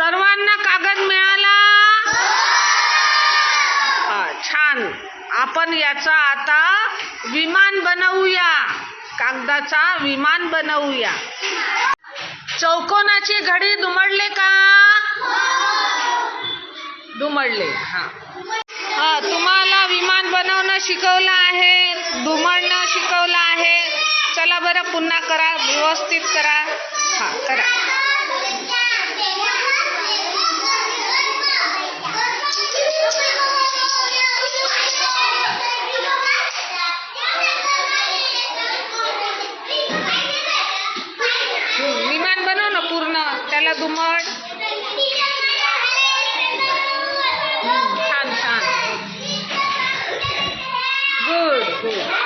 सर्वांना कागद मिळाला? छान. आपण याचा आता विमान बनवूया. कागदाचा विमान बनवूया. चौकोनाची घडी दुमडले का? दुमडले. तुम्हाला विमान बनवणं शिकवलं आहे, दुमडणं शिकवलं आहे. चला बरं, पुन्हा करा, व्यवस्थित करा. करा. विमान बनव ना पूर्ण, त्याला दुमड. छान छान. Good good.